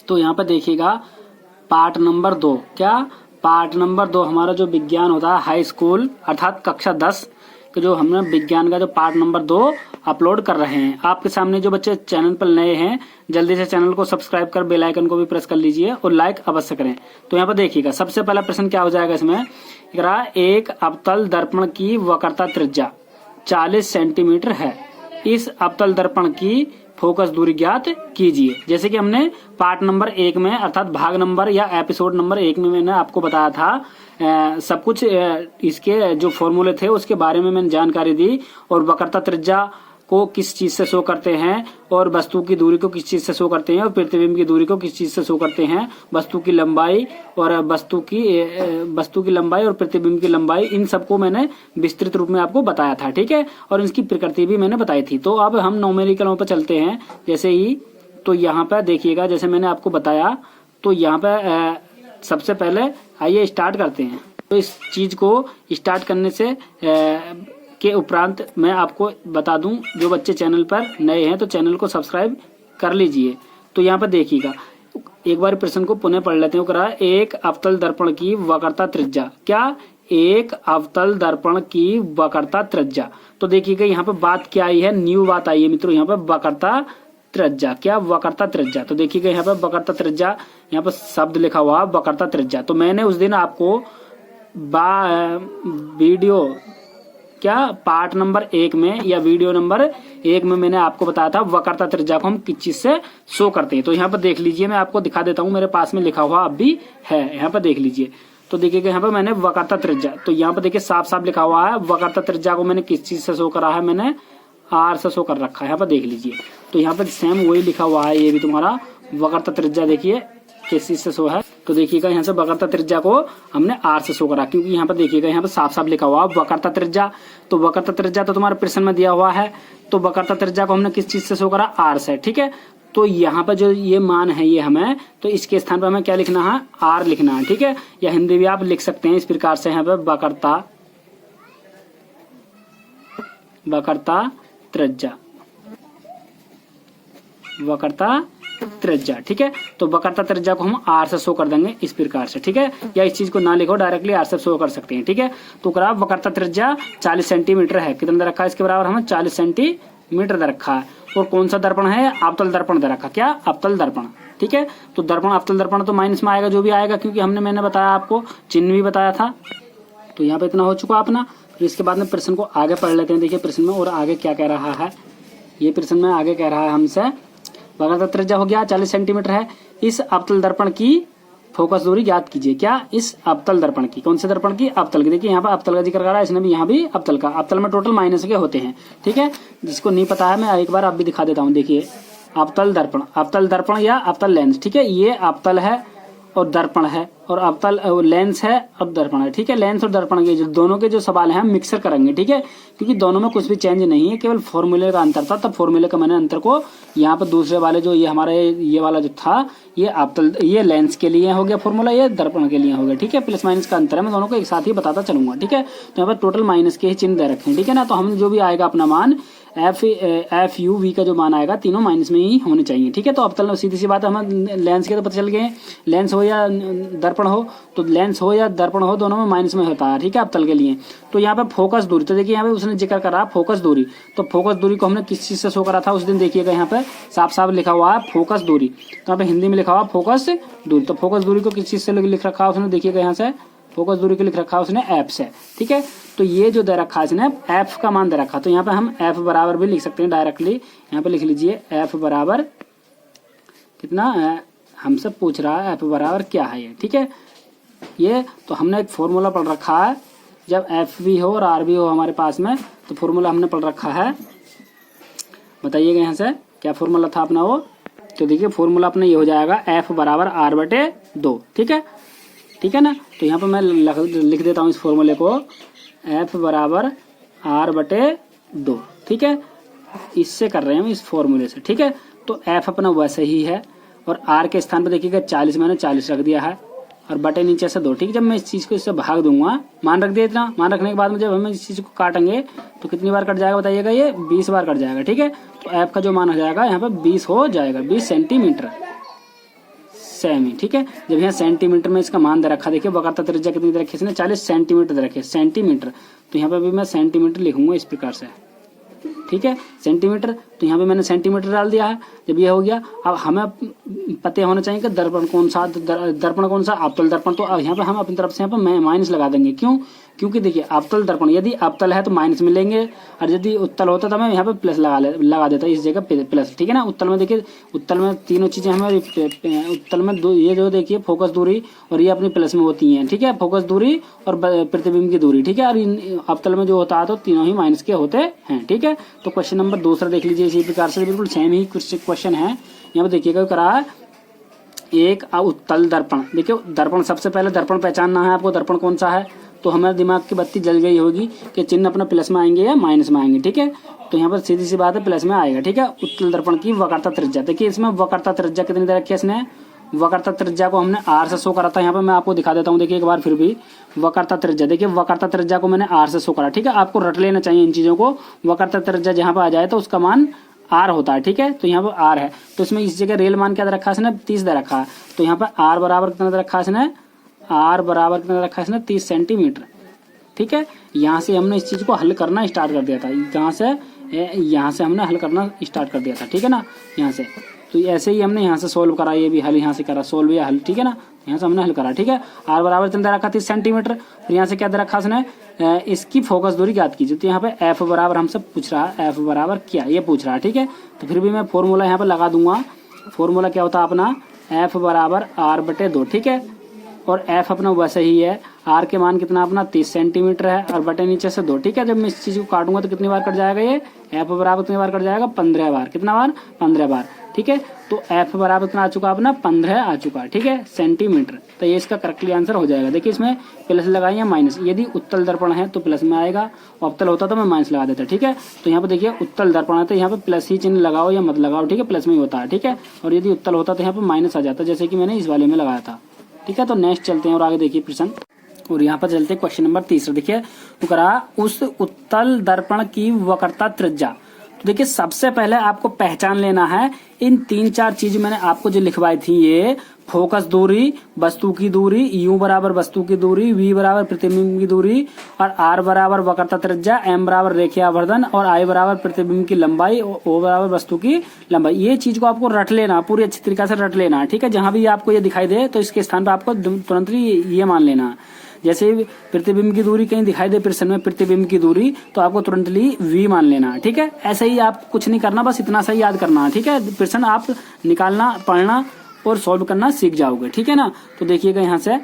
तो यहाँ पर देखिएगा पार्ट नंबर 2। क्या पार्ट नंबर 2 हमारा जो विज्ञान होता है हाई स्कूल अर्थात कक्षा 10 के जो हमने विज्ञान का जो पार्ट नंबर 2 अपलोड कर रहे हैं। आपके सामने जो बच्चे चैनल पर नए हैं जल्दी से चैनल को सब्सक्राइब कर बेल आइकन को भी प्रेस कर लीजिए और लाइक अवश्य करें। तो यहाँ पर देखिएगा सबसे पहला प्रश्न क्या हो जाएगा इसमें, एक अवतल दर्पण की वक्रता त्रिज्या 40 सेंटीमीटर है। इस अवतल दर्पण की फोकस दूरी ज्ञात कीजिए। जैसे कि हमने पार्ट नंबर 1 में अर्थात भाग नंबर या एपिसोड नंबर 1 में मैंने आपको बताया था सब कुछ इसके जो फॉर्मूले थे उसके बारे में मैंने जानकारी दी और वक्रता त्रिज्या को किस चीज से शो करते हैं और वस्तु की दूरी को किस चीज से शो करते हैं और प्रतिबिंब की दूरी को किस चीज से शो करते हैं, वस्तु की लंबाई और वस्तु की लंबाई और प्रतिबिंब की लंबाई, इन सबको मैंने विस्तृत रूप में आपको बताया था। ठीक है, और इसकी प्रकृति भी मैंने बताई थी। तो अब हम न्यूमेरिकलों पर चलते हैं। जैसे ही तो यहाँ पर देखिएगा जैसे मैंने आपको बताया, तो यहाँ पर सबसे पहले आइए स्टार्ट करते हैं। तो इस चीज को स्टार्ट करने से के उपरांत मैं आपको बता दूं, जो बच्चे चैनल पर नए हैं तो चैनल को सब्सक्राइब कर लीजिए। तो यहाँ पर देखिएगा एक बार प्रश्न को पुनः पढ़ लेते हैं। एक अवतल दर्पण की वक्रता त्रिज्या। क्या एक अवतल दर्पण की वक्रता त्रिज्या। तो देखिएगा यहाँ पर बात क्या आई है, न्यू बात आई है मित्रों, यहाँ पर वक्रता त्रिज्या। क्या वक्रता त्रिज्या। तो देखिएगा यहाँ पर वक्रता त्रिज्या, यहाँ पर शब्द लिखा हुआ वक्रता त्रिज्या। तो मैंने उस दिन आपको वीडियो क्या पार्ट नंबर 1 में या वीडियो नंबर 1 में मैंने आपको बताया था वक्रता त्रिज्या को हम किस चीज से शो करते हैं। तो यहाँ पर देख लीजिए, मैं आपको दिखा देता हूँ, मेरे पास में लिखा हुआ अब भी है, यहाँ पर देख लीजिए। तो देखिएगा यहाँ पर मैंने वक्रता त्रिज्या, तो यहाँ पर देखिए साफ साफ लिखा हुआ है वक्रता त्रिज्या को मैंने किस चीज से शो करा है, मैंने आर से शो कर रखा है। यहाँ पर देख लीजिए, तो यहाँ पर सेम वही लिखा हुआ है, ये भी तुम्हारा वक्रता त्रिज्या देखिए किस चीज से शो है। तो देखिएगा यहाँ से वक्रता त्रिज्या को हमने आर से शो करा, क्योंकि यहाँ पर देखिएगा यहाँ पर साफ साफ लिखा हुआ वक्रता त्रिज्या। तो वक्रता त्रिज्या तो तुम्हारे प्रश्न में दिया हुआ है, तो वक्रता त्रिज्या को हमने किस चीज से शो करा, आर से। ठीक है, तो यहाँ पर जो ये मान है ये हमें, तो इसके स्थान पर हमें क्या लिखना है, आर लिखना है। ठीक है, या हिंदी भी आप लिख सकते हैं इस प्रकार से, यहाँ पे वक्रता त्रिज्या, वक्रता त्रिज्या। ठीक है, तो वक्रता त्रिज्या को हम आर से शो कर देंगे इस प्रकार से। ठीक है, या इस चीज को ना लिखो, डायरेक्टली आर से शो कर सकते हैं। ठीक है, तो वक्रता त्रिज्या 40 सेंटीमीटर है। कितना दे रखा है इसके बराबर, हमें 40 सेंटीमीटर दे रखा है। और कौन सा दर्पण है, अवतल दर्पण दे रखा। क्या, अवतल दर्पण। ठीक है, तो दर्पण अवतल दर्पण तो माइनस में आएगा जो भी आएगा, क्योंकि मैंने बताया आपको, चिन्ह भी बताया था। तो यहाँ पे इतना हो चुका अपना। फिर इसके बाद में प्रश्न को आगे पढ़ लेते हैं। देखिए प्रश्न में और आगे क्या कह रहा है, ये प्रश्न में आगे कह रहा है हमसे वक्रता त्रिज्या हो गया 40 सेंटीमीटर है। इस अवतल दर्पण की फोकस दूरी ज्ञात कीजिए। क्या, इस अवतल दर्पण की, कौन से दर्पण की, अवतल की। देखिए यहाँ पर अवतल का जिक्र कर रहा है, इसने भी यहाँ भी अवतल का। अवतल में टोटल माइनस के होते हैं। ठीक है, जिसको नहीं पता है मैं एक बार आप भी दिखा देता हूँ। देखिए अवतल दर्पण या अवतल लेंस। ठीक है, ये अवतल है और दर्पण है, और अवतल लेंस है और दर्पण है। ठीक है, लेंस और दर्पण के जो दोनों के जो सवाल हैं हम मिक्सर करेंगे। ठीक है, क्योंकि दोनों में कुछ भी चेंज नहीं है, केवल फॉर्मूले का अंतर था। तब फॉर्मूले का मैंने अंतर को यहाँ पर दूसरे वाले जो ये हमारे ये वाला जो था, ये अवतल, ये लेंस के लिए हो गया फॉर्मूला, ये दर्पण के लिए हो गया। ठीक है, प्लस माइनस का अंतर है, मैं दोनों को एक साथ ही बताता चलूंगा। ठीक है, तो यहाँ पर टोटल माइनस के ही चिन्ह दे रखे हैं। ठीक है ना, तो हम जो भी आएगा अपना मान एफ यू वी का जो मान आएगा तीनों माइनस में ही होने चाहिए। ठीक है, तो अवतल सीधी सी बात है, हमें लेंस के तो पता चल गए, लेंस हो या दर्पण हो, तो लेंस हो या दर्पण हो दोनों में माइनस में होता है। ठीक है, अवतल के लिए। तो यहाँ पे फोकस दूरी, तो देखिए यहाँ पे उसने जिक्र करा फोकस दूरी। तो फोकस दूरी को हमने किस चीज से शो करा था उस दिन, देखिएगा यहाँ पे साफ साफ लिखा हुआ है फोकस दूरी। तो यहाँ पे हिंदी में लिखा हुआ फोकस दूरी। तो फोकस दूरी को किस चीज से लिख रखा है उसने, देखिएगा यहाँ से फोकस दूरी को लिख रखा है उसने एफ से। ठीक है, तो ये जो दे रखा है इसने एफ का मान दे रखा, तो यहाँ पे हम एफ बराबर भी लिख सकते हैं डायरेक्टली। यहाँ पे लिख लीजिए एफ बराबर कितना, हमसे पूछ रहा है एफ बराबर क्या है ये। ठीक है, ये तो हमने एक फॉर्मूला पढ़ रखा है, जब एफ भी हो और आर भी हो हमारे पास में, तो फॉर्मूला हमने पढ़ रखा है। बताइएगा यहाँ से क्या फॉर्मूला था अपना वो। तो देखिए फॉर्मूला अपना ये हो जाएगा एफ बराबर आर बटे 2। ठीक है, ठीक है ना, तो यहाँ पर मैं लिख देता हूँ इस फॉर्मूले को, एफ बराबर आर बटे 2। ठीक है, इससे कर रहे हैं हम इस फॉर्मूले से। ठीक है, तो एफ अपना वैसे ही है, और आर के स्थान पर देखिएगा 40 मैंने 40 रख दिया है, और बटे नीचे से 2। ठीक है, जब मैं इस चीज को इससे भाग दूंगा, मान रख दिया इतना, मान रखने के बाद में जब हम इस चीज को काटेंगे तो कितनी बार कट जाएगा बताइएगा, ये 20 बार कट जाएगा। ठीक है, तो एफ का जो मान हो जाएगा यहाँ पे 20 हो जाएगा, 20 सेमी, ठीक है। जब यहाँ सेंटीमीटर में इसका मान दे रखा, देखिए वक्रता त्रिज्या कितनी दे रखी है इसने 40 सेंटीमीटर दे रखी है, सेंटीमीटर, तो यहाँ पे भी मैं सेंटीमीटर लिखूंगा इस प्रकार से, ठीक है, सेंटीमीटर। तो यहाँ पे मैंने सेंटीमीटर डाल दिया है। जब ये हो गया, अब हमें पता होना चाहिए कि दर्पण कौन सा, दर्पण कौन सा, अवतल दर्पण। तो यहाँ पे हम अपनी तरफ से यहाँ पे माइनस लगा देंगे। क्यों? क्योंकि देखिए अवतल दर्पण, यदि अवतल है तो माइनस मिलेंगे, और यदि उत्तल होता तो मैं यहाँ पे प्लस लगा देता इस जगह प्लस, ठीक है ना। उत्तल में देखिए, उत्तल में तीनों चीजें हमारी, उत्तल में ये जो देखिए फोकस दूरी और ये अपनी प्लस में होती हैं, ठीक है, फोकस दूरी और प्रतिबिंब की दूरी, ठीक है। और अवतल में जो होता है तो तीनों ही माइनस के होते हैं, ठीक है। तो क्वेश्चन नंबर दूसरा देख लीजिए, इसी प्रकार से बिल्कुल सेम ही क्वेश्चन है। यहाँ पे देखिएगा करा है एक उत्तल दर्पण। देखिए दर्पण, सबसे पहले दर्पण पहचानना है आपको, दर्पण कौन सा है। तो हमारे दिमाग की बत्ती जल गई होगी कि चिन्ह अपना प्लस में आएंगे या माइनस में आएंगे, ठीक है। तो यहाँ पर सीधी सी बात है, प्लस में आएगा, ठीक है। उत्तल दर्पण की वक्रता त्रिज्या, देखिए इसमें वक्रता त्रिज्या कितनी दे रखी है इसने, वक्रता त्रिज्या को हमने आर से शो करा था। यहाँ पे मैं आपको दिखा देता हूँ, देखिए एक बार फिर भी वक्रता त्रिज्या, देखिए वक्रता त्रिज्या को मैंने आर से शो करा, ठीक है। आपको रट लेना चाहिए इन चीजों को। वक्रता त्रिज्या जहाँ पे आ जाए तो उसका मान आर होता है, ठीक है। तो यहाँ पर आर है, तो इसमें इस जगह रेल मान क्या दे रखा है इसने, 30 दे रखा है। तो यहाँ पर आर बराबर कितना दे रखा है इसने, आर बराबर कितना दे रखा है इसने, 30 सेंटीमीटर, ठीक है। यहाँ से हमने इस चीज को हल करना स्टार्ट कर दिया था, यहाँ से हमने हल करना स्टार्ट कर दिया था, ठीक है ना। यहाँ से तो ऐसे ही हमने यहाँ से सोल्व करा, ये भी हल यहाँ से करा, सोल्व या हल, ठीक है ना। यहाँ से हमने हल करा, ठीक है। आर बराबर कितना दे रखा 30 सेंटीमीटर। फिर यहाँ से क्या दे रखा उसने, इसकी फोकस दूरी ज्ञात कीजिए। तो यहाँ पे एफ बराबर हमसे पूछ रहा है, एफ बराबर क्या ये पूछ रहा है, ठीक है। तो फिर भी मैं फॉर्मूला यहाँ पे लगा दूंगा। फॉर्मूला क्या होता है अपना, एफ बराबर आर बटे 2, ठीक है। और एफ अपना वैसे ही है, आर के मान कितना अपना 30 सेंटीमीटर है, और बटे नीचे से 2, ठीक है। जब मैं इस चीज को काटूंगा तो कितनी बार कट जाएगा, ये एफ बराबर कितनी बार कट जाएगा, 15 बार। कितना बार, 15 बार, ठीक है। तो एफ बराबर कितना आ चुका अपना, 15 आ चुका, ठीक है, सेंटीमीटर। तो ये इसका करेक्टली आंसर हो जाएगा। देखिए इसमें प्लस लगाइए माइनस, यदि उत्तल दर्पण है तो प्लस में आएगा, अवतल होता तो मैं माइनस लगा देता, ठीक है। तो यहाँ पे देखिए उत्तल दर्पण है तो यहाँ पे प्लस ही चिन्ह लगाओ या मत लगाओ, ठीक है, प्लस में ही होता है, ठीक है। और यदि उत्तल होता तो यहाँ पे माइनस आ जाता, जैसे कि मैंने इस वाले में लगाया था, ठीक है। तो नेक्स्ट चलते हैं और आगे देखिए प्रश्न, और यहाँ पर चलते हैं क्वेश्चन नंबर तीसरा। देखिए तो करा उस उत्तल दर्पण की वक्रता त्रिज्या। तो देखिए सबसे पहले आपको पहचान लेना है इन 3-4 चीज मैंने आपको जो लिखवाई थी, ये फोकस दूरी, वस्तु की दूरी, यू बराबर वस्तु की दूरी, वी बराबर प्रतिबिंब की दूरी, और आर बराबर वक्रता त्रिज्या, एम बराबर रेखीय आवर्धन, और आई बराबर प्रतिबिंब की लंबाई, ओ बराबर वस्तु की लंबाई। ये चीज को आपको रट लेना, पूरी अच्छी तरीके से रट लेना, ठीक है। जहां भी आपको ये दिखाई दे तो इसके स्थान पर आपको तुरंत ही ये मान लेना। जैसे प्रतिबिंब की दूरी कहीं दिखाई दे प्रश्न में, प्रतिबिंब की दूरी, तो आपको तुरंत वी मान लेना, ठीक है। ऐसे ही आप कुछ नहीं करना, बस इतना सा याद करना, ठीक है। प्रश्न आप निकालना, पढ़ना और सॉल्व करना सीख जाओगे, ठीक है ना। तो देखिएगा यहाँ से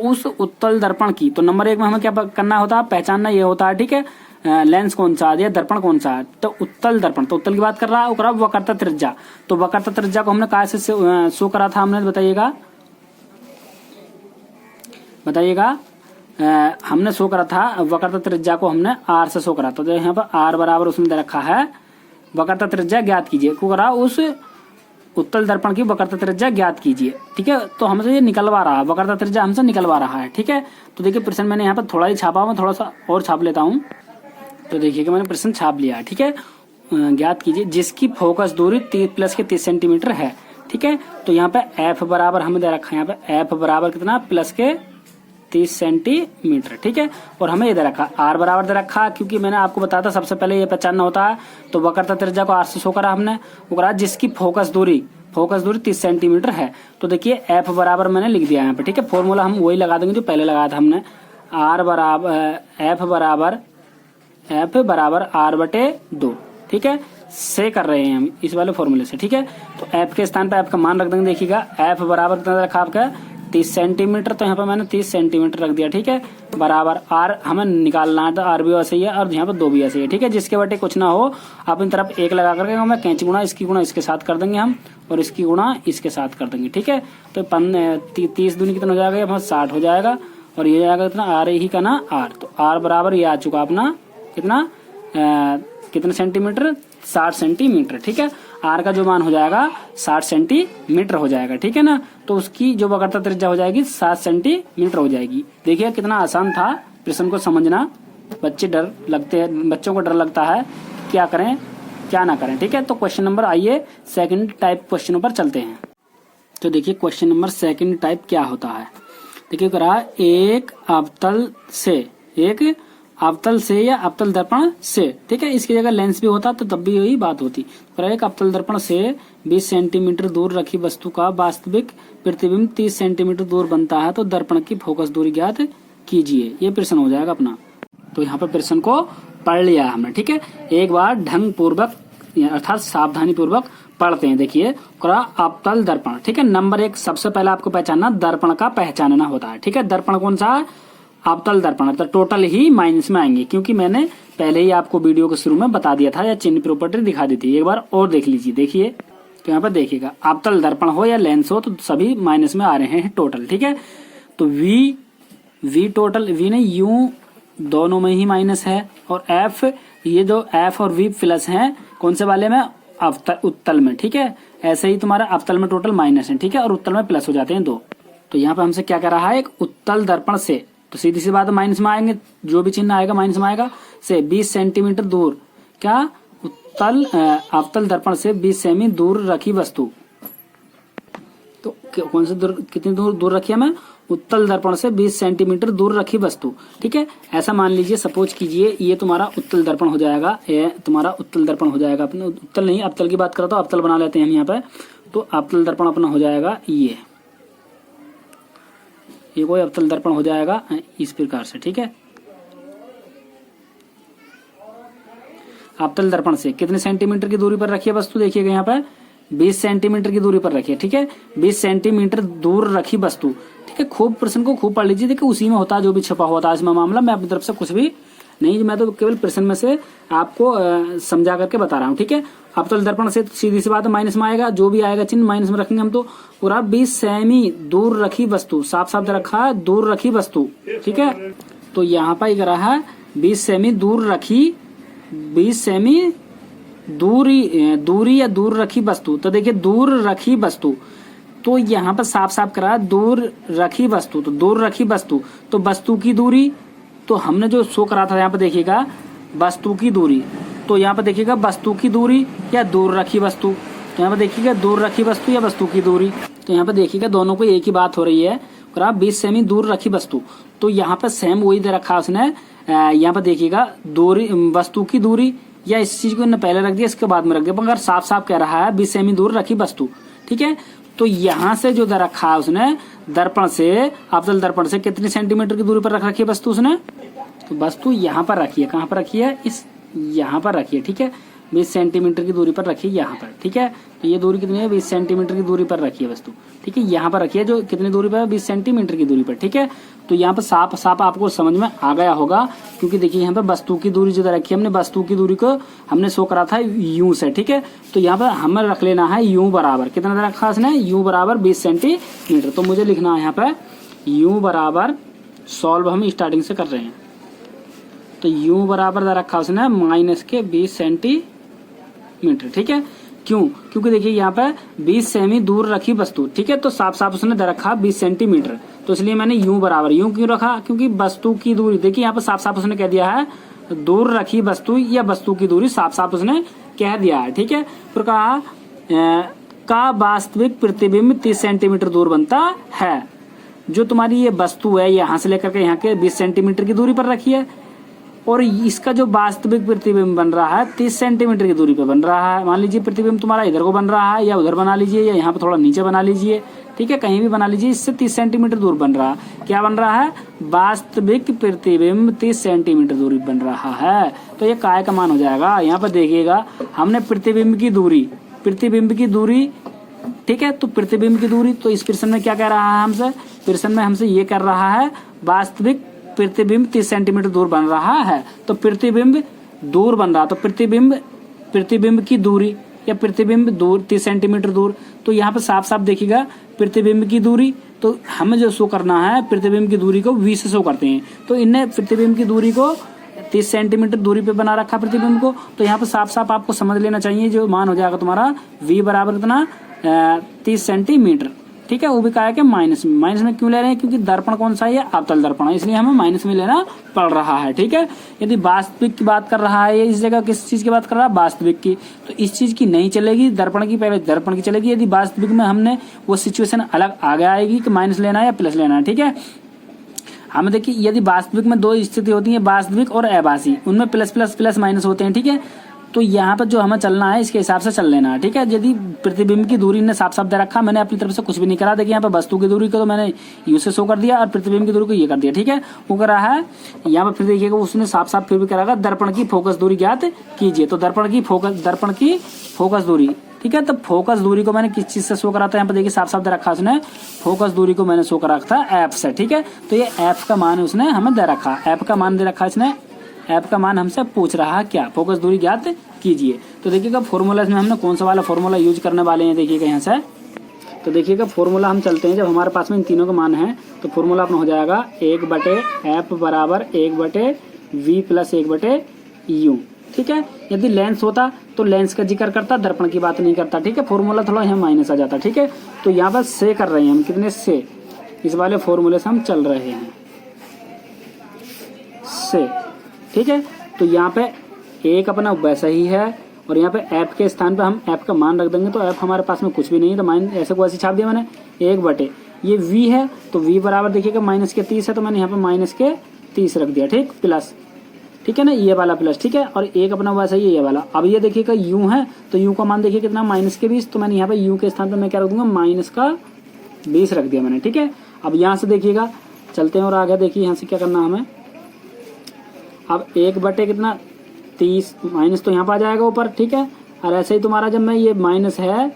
उस उत्तल दर्पण की, तो नंबर 1 में हमें क्या करना होता है, पहचानना ये होता है, ठीक है। लेंस कौन सा है, दर्पण कौन सा है, तो उत्तल दर्पण, तो उत्तल की बात कर रहा है, वक्रता त्रिज्या। तो वक्रता त्रिज्या को हमने कहा से शो करा था हमने, बताइएगा हमने शो करा था वक्रता त्रिज्या को हमने आर से शो करा। तो यहाँ पर आर बराबर उसमें दे रखा है, वक्रता त्रिज्या ज्ञात कीजिए, को करा उस उत्तल दर्पण की वक्रता त्रिज्या ज्ञात कीजिए, ठीक है। तो हमसे ये निकलवा रहा है, वक्रता त्रिज्या हमसे निकलवा रहा है, ठीक है। तो देखिए प्रश्न मैंने यहाँ पर थोड़ा ही छापा, मैं थोड़ा सा और छाप लेता हूँ। तो देखिए मैंने प्रश्न छाप लिया, ठीक है। ज्ञात कीजिए जिसकी फोकस दूरी 30 सेंटीमीटर है, ठीक है। तो यहाँ पे एफ बराबर हमें दे रखा है, यहाँ पे एफ बराबर कितना, +30 सेंटीमीटर, ठीक है। और हमें ये दे रखा आर बराबर दे रखा, क्योंकि मैंने आपको बताया था सबसे पहले ये पहचानना होता है। तो वक्रता त्रिज्या को आर से शो करा हमने, वो करा जिसकी फोकस दूरी 30 सेंटीमीटर है। तो देखिए एफ बराबर मैंने लिख दिया यहाँ पे, ठीक है। फॉर्मूला हम वही लगा देंगे जो पहले लगाया था हमने, आर बराबर एफ बराबर आर बटे 2, ठीक है, से कर रहे हैं हम इस वाले फॉर्मूले से, ठीक है। तो एफ के स्थान पर एफ का मान रख देंगे, देखिएगा एफ बराबर कितना रखा आपका 30 सेंटीमीटर, तो यहाँ पे मैंने 30 सेंटीमीटर रख दिया, ठीक है। बराबर आर हमें निकालना है, तो आर भी वैसे ही है और यहाँ पे 2 भी ऐसे ही है, ठीक है। जिसके बटे कुछ ना हो अपनी तरफ 1 लगा करके हमें कैंची गुणा इसकी गुणा इसके साथ कर देंगे हम, और इसकी गुणा इसके साथ कर देंगे, ठीक है। तो 30 दूनी कितना हो जाएगा, यहाँ 60 हो जाएगा, और ये जाएगा कितना, आर ही का ना आर। तो आर बराबर ये आ चुका अपना कितना, कितने सेंटीमीटर, 60 सेंटीमीटर, ठीक है। आर का जो मान हो जाएगा 60 सेंटीमीटर हो जाएगा, ठीक है ना। तो उसकी जो वक्रता त्रिज्या हो जाएगी 7 सेंटीमीटर हो जाएगी। देखिए कितना आसान था प्रश्न को समझना। बच्चों को डर लगता है क्या करें क्या ना करें, ठीक है। तो क्वेश्चन नंबर, आइए सेकंड टाइप क्वेश्चनों पर चलते हैं। तो देखिए क्वेश्चन नंबर सेकंड टाइप क्या होता है। देखिए करा एक अवतल से या अवतल दर्पण से, ठीक है, इसकी जगह लेंस भी होता तो तब भी यही बात होती। करा एक अवतल दर्पण से 20 सेंटीमीटर दूर रखी वस्तु का वास्तविक प्रतिबिंब 30 सेंटीमीटर दूर बनता है तो दर्पण की फोकस दूरी ज्ञात कीजिए। ये प्रश्न हो जाएगा अपना। तो यहाँ पर प्रश्न को पढ़ लिया हमने, ठीक है। एक बार ढंग पूर्वक अर्थात सावधानी पूर्वक पढ़ते हैं। देखिए अवतल दर्पण, ठीक है। नंबर 1 सबसे पहले आपको पहचानना दर्पण का पहचानना होता है, ठीक है। दर्पण कौन सा है? अवतल दर्पण। तो टोटल ही माइनस में आएंगे क्योंकि मैंने पहले ही आपको वीडियो के शुरू में बता दिया था या चिन्ह प्रॉपर्टी दिखा दी थी। एक बार और देख लीजिए। देखिए तो यहाँ पर देखिएगा अवतल दर्पण हो या लेंस हो तो सभी माइनस में आ रहे हैं टोटल, ठीक है। तो वी टोटल, वी नहीं यू दोनों में ही माइनस है, और एफ, ये जो एफ और वी प्लस हैं कौन से वाले में? उत्तल में, ठीक है। ऐसे ही तुम्हारा अवतल में टोटल माइनस है, ठीक है, और उत्तल में प्लस हो जाते हैं 2। तो यहाँ पे हमसे क्या कर रहा है? एक उत्तल दर्पण से, तो सीधी सी बात माइनस में आएंगे, जो भी चिन्ह आएगा माइनस में आएगा, से 20 सेंटीमीटर दूर, क्या अवतल दर्पण से 20 सेमी दूर रखी वस्तु। तो कौन से दूर, कितनी दूर रखी है? मैं उत्तल दर्पण से 20 सेंटीमीटर दूर रखी वस्तु, ठीक है। ऐसा मान लीजिए, सपोज कीजिए ये तुम्हारा उत्तल दर्पण हो जाएगा, ये तुम्हारा उत्तल दर्पण हो जाएगा। अपने उत्तल नहीं, अवतल की बात करता हूं, अवतल बना लेते हैं हम यहाँ पे। तो अवतल दर्पण अपना हो जाएगा ये कोई अवतल दर्पण हो जाएगा इस प्रकार से, ठीक है। अवतल दर्पण से कितने सेंटीमीटर की दूरी पर रखी है वस्तु? देखिएगा यहाँ पर 20 सेंटीमीटर की दूरी पर रखिए, ठीक है। 20 सेंटीमीटर दूर रखी वस्तु, ठीक है। खूब प्रश्न को खूब पढ़ लीजिए। देखिए उसी में होता है जो भी छपा होता है इसमें मामला। मैं अपनी तरफ से कुछ भी नहीं, मैं तो केवल प्रश्न में से आपको समझा करके बता रहा हूँ, ठीक है। अवतल दर्पण से सीधी सी बात माइनस में आएगा, जो भी आएगा चिन्ह माइनस में रखेंगे हम। तो पूरा 20 सेमी दूर रखी वस्तु, साफ साफ रखा है दूर रखी वस्तु, ठीक है। तो यहाँ पर करा है 20 सेमी दूर रखी, 20 सेमी दूरी या दूर रखी वस्तु। तो देखिए दूर रखी वस्तु, तो यहाँ पर साफ साफ करा दूर रखी वस्तु। तो दूर रखी वस्तु, तो वस्तु की दूरी, तो हमने जो शो करा था यहाँ पर देखिएगा वस्तु की दूरी। तो यहाँ पर देखिएगा वस्तु की दूरी या दूर रखी वस्तु। तो यहाँ पर देखिएगा दूर रखी वस्तु या वस्तु की दूरी। तो यहाँ पर देखिएगा दोनों को एक ही बात हो रही है। 20 सेमी दूर रखी वस्तु, तो यहाँ पर सेम वही दे रखा उसने। यहाँ पर देखिएगा दूरी, वस्तु की दूरी, या इस चीज को पहले रख दिया इसके बाद में रख दिया, मगर साफ साफ कह रहा है 20 सेमी दूर रखी वस्तु, ठीक है। तो यहाँ से जो रखा है उसने दर्पण से, अवतल दर्पण से कितनी सेंटीमीटर की दूरी पर रख रखी है वस्तु उसने? तो वस्तु यहाँ पर रखी है, कहाँ पर रखी है? यहाँ पर रखी है, ठीक है। 20 सेंटीमीटर की दूरी पर रखी है यहाँ पर, ठीक है। तो ये दूरी कितनी है? 20 सेंटीमीटर की दूरी पर रखी है वस्तु, ठीक है। यहाँ पर रखी है जो कितनी दूरी पर है? 20 सेंटीमीटर की दूरी पर, ठीक है। तो यहाँ पर साफ साफ आपको समझ में आ गया होगा, क्योंकि देखिए यहाँ पर वस्तु की दूरी जो रखी है हमने, वस्तु की दूरी को हमने शो करा था यू से, ठीक है। तो यहाँ पर हमें रख लेना है यू बराबर, कितना रखा उसने? यू बराबर 20 सेंटीमीटर। तो मुझे लिखना है यहाँ पर यू बराबर, सॉल्व हम स्टार्टिंग से कर रहे हैं, तो यू बराबर रखा उसने माइनस के 20 सेंटीमीटर, ठीक है। क्यों? क्योंकि देखिए यहाँ पे 20 सेमी दूर रखी वस्तु, ठीक है। तो साफ साफ उसने दे रखा 20 सेंटीमीटर, तो इसलिए मैंने यूं बराबर, यूं क्यों रखा? क्योंकि वस्तु की दूरी, देखिए यहाँ पे साफ साफ उसने कह दिया है दूर रखी वस्तु या वस्तु की दूरी, साफ साफ उसने कह दिया है, ठीक है। फिर कहा का वास्तविक प्रतिबिंब 30 सेंटीमीटर दूर बनता है। जो तुम्हारी ये वस्तु है यहाँ से लेकर के यहाँ के 20 सेंटीमीटर की दूरी पर रखी है, और इसका जो वास्तविक प्रतिबिंब बन रहा है 30 सेंटीमीटर की दूरी पे बन रहा है। मान लीजिए प्रतिबिंब तुम्हारा इधर को बन रहा है, या उधर बना लीजिए, या यहाँ पे थोड़ा नीचे बना लीजिए, ठीक है, कहीं भी बना लीजिए, इससे 30 सेंटीमीटर दूर बन रहा है। क्या बन रहा है? वास्तविक प्रतिबिंब 30 सेंटीमीटर दूरी बन रहा है। तो ये काय का मान हो जाएगा। यहाँ पर देखिएगा हमने प्रतिबिंब की दूरी, ठीक है। तो प्रतिबिंब की दूरी, तो इस प्रश्न में क्या कह रहा है हमसे? प्रश्न में हमसे ये कर रहा है वास्तविक प्रतिबिंब 30 सेंटीमीटर दूर बन रहा है। तो प्रतिबिंब दूर बन रहा, तो प्रतिबिंब की दूरी या प्रतिबिंब दूर 30 सेंटीमीटर दूर। तो यहाँ पे साफ साफ देखिएगा प्रतिबिंब की दूरी, तो हमें जो शो करना है प्रतिबिंब की दूरी को v से शो करते हैं। तो इनने प्रतिबिंब की दूरी को 30 सेंटीमीटर दूरी पे बना रखा प्रतिबिंब को। तो यहाँ पे साफ साफ आपको समझ लेना चाहिए, जो मान हो जाएगा तुम्हारा v बराबर कितना 30 सेंटीमीटर, ठीक है, वो भी कहा है कि माइनस में। माइनस में क्यों ले रहे हैं? क्योंकि दर्पण कौन सा है? अवतल दर्पण है, इसलिए हमें माइनस में लेना पड़ रहा है। ठीक है, यदि वास्तविक की बात कर रहा है, इस जगह किस चीज की बात कर रहा है? वास्तविक की, तो इस चीज की नहीं चलेगी, दर्पण की पहले दर्पण की चलेगी। यदि वास्तविक में हमने वो सिचुएशन अलग आगे आएगी कि माइनस लेना है या प्लस लेना है। ठीक है, हमें देखिए यदि वास्तविक में दो स्थिति होती है, वास्तविक और आभासी, उनमें प्लस प्लस प्लस माइनस होते हैं। ठीक है, तो यहाँ पर जो हमें चलना है इसके हिसाब से चल लेना है। ठीक है, यदि प्रतिबिंब की दूरी ने साफ साफ दे रखा, मैंने अपनी तरफ से कुछ भी नहीं करा। देखिए यहाँ पे वस्तु की दूरी को तो मैंने यू से शो कर दिया और प्रतिबिंब की दूरी को ये कर दिया। ठीक है, वो कर रहा है यहाँ पर, फिर देखिएगा उसने साफ साफ फिर भी करागा, दर्पण की फोकस दूरी ज्ञात कीजिए। तो दर्पण की फोकस दूरी, ठीक है, तो फोकस दूरी को मैंने किस चीज से शो करा था? यहाँ पर देखिए साफ साफ दे रखा उसने, फोकस दूरी को मैंने शो करा था एफ से। ठीक है, तो ये एफ का मान उसने हमें दे रखा, एफ का मान दे रखा इसने, एफ का मान हमसे पूछ रहा है क्या? फोकस दूरी ज्ञात कीजिए। तो देखिएगा फॉर्मूला में हमने कौन सा वाला फॉर्मूला यूज करने वाले हैं, देखिएगा यहाँ से। तो देखिएगा फॉर्मूला हम चलते हैं, जब हमारे पास में इन तीनों का मान है तो फॉर्मूला अपना हो जाएगा 1/f बराबर 1/v प्लस 1/u। ठीक है, यदि लेंस होता तो लेंस का जिक्र करता, दर्पण की बात नहीं करता। ठीक है, फॉर्मूला थोड़ा यहाँ माइनस आ जाता। ठीक है, तो यहाँ पर से कर रहे हैं हम, कितने से? इस वाले फॉर्मूले से हम चल रहे हैं से। ठीक है, तो यहाँ पे एक अपना वैसा ही है और यहाँ पे एफ के स्थान पे हम एफ का मान रख देंगे, तो एफ हमारे पास में कुछ भी नहीं है, तो माइन ऐसे को ऐसे छाप दिया मैंने 1/, ये v है तो v बराबर देखिएगा -30 है, तो मैंने यहाँ पे -30 रख दिया। ठीक, प्लस, ठीक है ना, ये वाला प्लस। ठीक है, और एक अपना वैसा ही ये वाला। अब ये देखिएगा u है तो u का मान देखिए कितना, -20, तो मैंने यहाँ पे u के स्थान पे मैं क्या रख दूंगा, -20 रख दिया मैंने। ठीक है, अब यहाँ से देखिएगा चलते हैं और आगे देखिए यहाँ से क्या करना हमें। अब 1/, कितना 30, माइनस तो यहाँ पर आ जाएगा ऊपर। ठीक है, और ऐसे ही तुम्हारा जब मैं ये माइनस है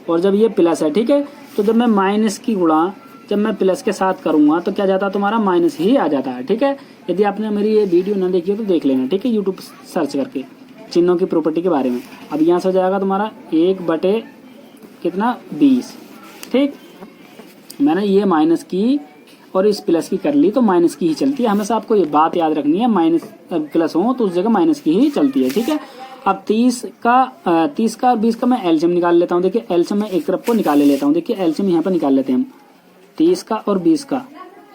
और जब ये प्लस है, ठीक है, तो जब मैं माइनस की गुणा जब मैं प्लस के साथ करूंगा तो क्या जाता है, तुम्हारा माइनस ही आ जाता है। ठीक है, यदि आपने मेरी ये वीडियो ना देखी हो तो देख लेना। ठीक है, यूट्यूब सर्च करके चिन्हों की प्रॉपर्टी के बारे में। अब यहाँ से हो जाएगा तुम्हारा 1/, कितना 20। ठीक, मैंने ये माइनस की और इस प्लस की कर ली तो माइनस की ही चलती है। हमेशा आपको ये बात याद रखनी है, माइनस प्लस हो तो उस जगह माइनस की ही चलती है। ठीक है, अब 30 का और 20 का मैं एलसीएम निकाल लेता हूँ। देखिए एलसीएम मैं एक तरफ को निकाल लेता हूँ। देखिए एलसीएम यहाँ पर निकाल लेते हैं हम, 30 का और 20 का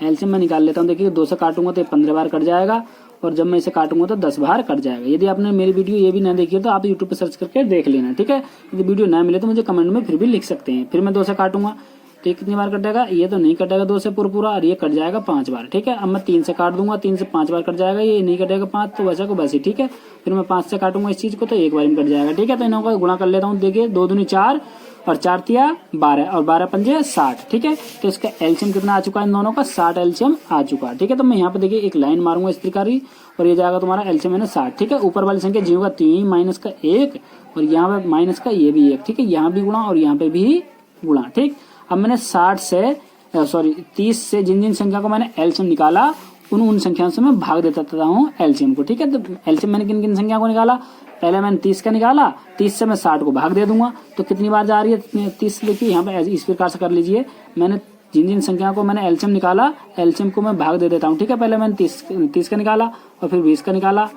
एलसीएम मैं निकाल लेता हूँ। देखिए 2 से काटूंगा तो 15 बार कट जाएगा और जब मैं इसे काटूंगा तो 10 बार कट जाएगा। यदि आपने मेरी वीडियो ये भी ना देखी हो तो आप यूट्यूब पर सर्च करके देख लेना। ठीक है, यदि वीडियो ना मिले तो मुझे कमेंट में फिर भी लिख सकते हैं। फिर मैं 2 से काटूंगा तो ये कितनी बार कटेगा, ये तो नहीं कटेगा 2 से पूरा और ये कट जाएगा 5 बार। ठीक है, अब मैं 3 से काट दूंगा, 3 से 5 बार कट जाएगा, ये नहीं कटेगा 5, तो वैसा को वैसे। ठीक है, फिर मैं 5 से काटूंगा इस चीज को तो एक बार में कट जाएगा। ठीक है, तो इन्हों का गुणा कर लेता हूँ। देखिए 2 दूनी 4 और 4 तिया 12 और 12 पंजे 60। ठीक है, तो इसका एलसीएम कितना आ चुका है इन दोनों का, 60 एलसीएम आ चुका है। ठीक है, तो मैं यहाँ पे देखिए एक लाइन मारूंगा इस प्रकार ही और ये जाएगा तुम्हारा एलसीएम है 60। ठीक है, ऊपर वाली संख्या जीरो का 3 माइनस का 1 और यहाँ पे माइनस का ये भी 1। ठीक है, यहाँ भी गुणा और यहाँ पे भी गुणा। ठीक, अब मैंने 30 से जिन जिन संख्या को मैंने एलसीएम निकाला उन संख्याओं से मैं भाग देता हूँ एलसीएम को। ठीक है, तो एलसीएम मैंने किन किन संख्या को निकाला, पहले मैंने 30 का निकाला, 30 से मैं 60 को भाग दे दूंगा तो कितनी बार जा रही है 30। देखिए यहाँ पे इस प्रकार से कर लीजिए, मैंने जिन जिन संख्या को मैंने एलसीएम निकाला एलसीएम को मैं भाग दे देता हूँ। ठीक है, पहले मैंने 30 का निकाला और फिर 20 का निकाला,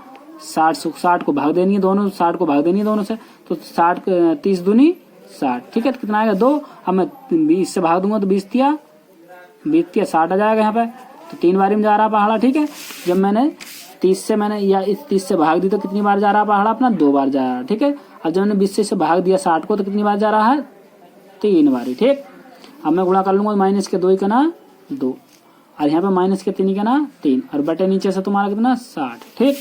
60 को भाग देनी है दोनों, 60 को भाग देनी है दोनों से, तो 30 दूनी 60। ठीक है, तो कितना आएगा 2। अब मैं 20 से भाग दूंगा तो 20 तिया 60 आ जाएगा यहाँ पे, तो 3 बारी में जा रहा पहाड़ा। ठीक है, जब मैंने 30 से मैंने या इस 30 से भाग दी तो कितनी बार जा रहा पहाड़ा अपना, 2 बार जा रहा है। ठीक है, अब जब मैंने 20 से भाग दिया 60 को तो कितनी बार जा रहा है, 3 बारी। ठीक, अब मैं गुणा कर लूंगा, माइनस के 2 का ना 2 और यहाँ पे माइनस के 3 का ना 3 और बटे नीचे से तुम्हारा कितना 60। ठीक,